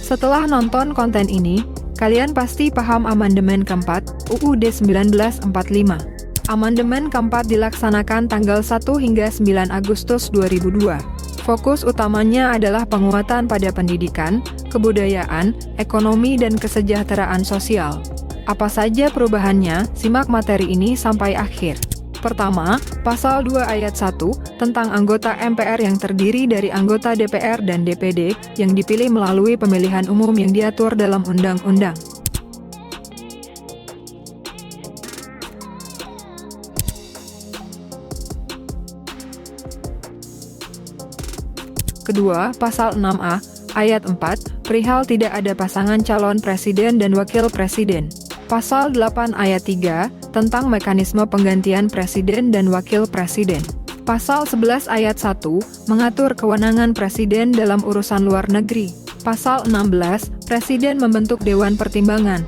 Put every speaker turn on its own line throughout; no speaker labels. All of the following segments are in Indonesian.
Setelah nonton konten ini, kalian pasti paham amandemen keempat UUD 1945. Amandemen keempat dilaksanakan tanggal 1 hingga 9 Agustus 2002. Fokus utamanya adalah penguatan pada pendidikan, kebudayaan, ekonomi dan kesejahteraan sosial. Apa saja perubahannya? Simak materi ini sampai akhir. Pertama, Pasal 2 Ayat 1, tentang anggota MPR yang terdiri dari anggota DPR dan DPD, yang dipilih melalui pemilihan umum yang diatur dalam undang-undang. Kedua, Pasal 6A, Ayat 4, perihal tidak ada pasangan calon presiden dan wakil presiden. Pasal 8 Ayat 3, tentang mekanisme penggantian presiden dan wakil presiden. Pasal 11 Ayat 1, mengatur kewenangan presiden dalam urusan luar negeri. Pasal 16, presiden membentuk Dewan Pertimbangan.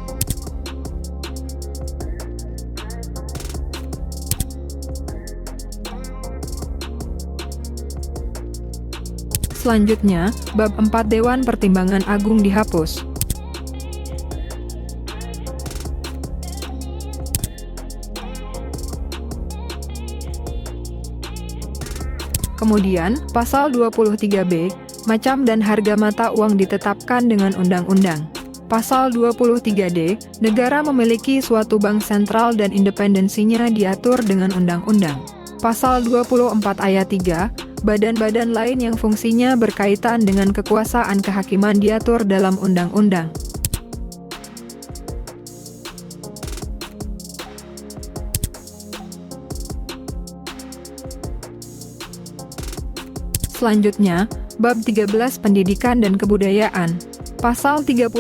Selanjutnya, Bab 4 Dewan Pertimbangan Agung dihapus. Kemudian, Pasal 23B, macam dan harga mata uang ditetapkan dengan undang-undang. Pasal 23D, negara memiliki suatu bank sentral dan independensinya diatur dengan undang-undang. Pasal 24 Ayat 3, badan-badan lain yang fungsinya berkaitan dengan kekuasaan kehakiman diatur dalam undang-undang. Selanjutnya, Bab 13 Pendidikan dan Kebudayaan. Pasal 31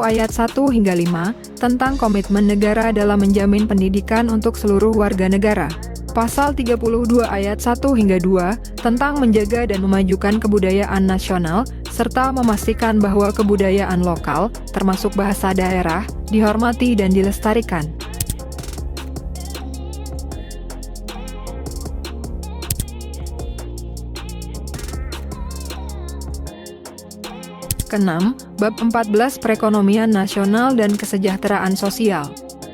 Ayat 1 hingga 5, tentang komitmen negara dalam menjamin pendidikan untuk seluruh warga negara. Pasal 32 Ayat 1 hingga 2, tentang menjaga dan memajukan kebudayaan nasional, serta memastikan bahwa kebudayaan lokal, termasuk bahasa daerah, dihormati dan dilestarikan. Keenam, Bab 14 Perekonomian Nasional dan Kesejahteraan Sosial.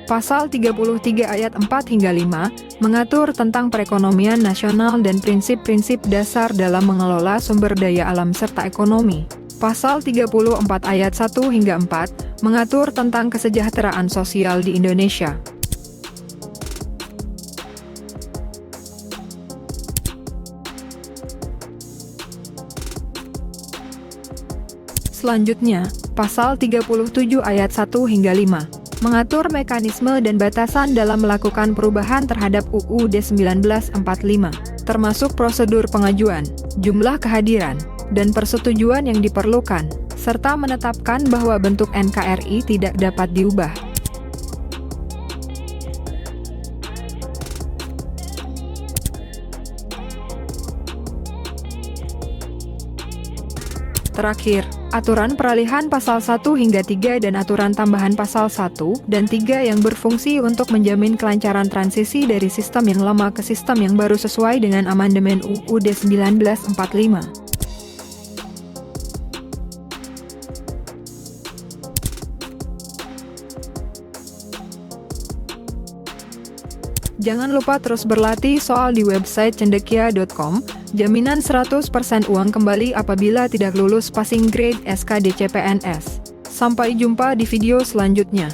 Pasal 33 Ayat 4 hingga 5, mengatur tentang perekonomian nasional dan prinsip-prinsip dasar dalam mengelola sumber daya alam serta ekonomi. Pasal 34 Ayat 1 hingga 4, mengatur tentang kesejahteraan sosial di Indonesia. Selanjutnya, Pasal 37 Ayat 1 hingga 5, mengatur mekanisme dan batasan dalam melakukan perubahan terhadap UUD 1945, termasuk prosedur pengajuan, jumlah kehadiran, dan persetujuan yang diperlukan, serta menetapkan bahwa bentuk NKRI tidak dapat diubah. Terakhir, aturan peralihan pasal 1 hingga 3 dan aturan tambahan pasal 1 dan 3 yang berfungsi untuk menjamin kelancaran transisi dari sistem yang lama ke sistem yang baru sesuai dengan amandemen UUD 1945. Jangan lupa terus berlatih soal di website cendekia.com, jaminan 100% uang kembali apabila tidak lulus passing grade SKDCPNS. Sampai jumpa di video selanjutnya.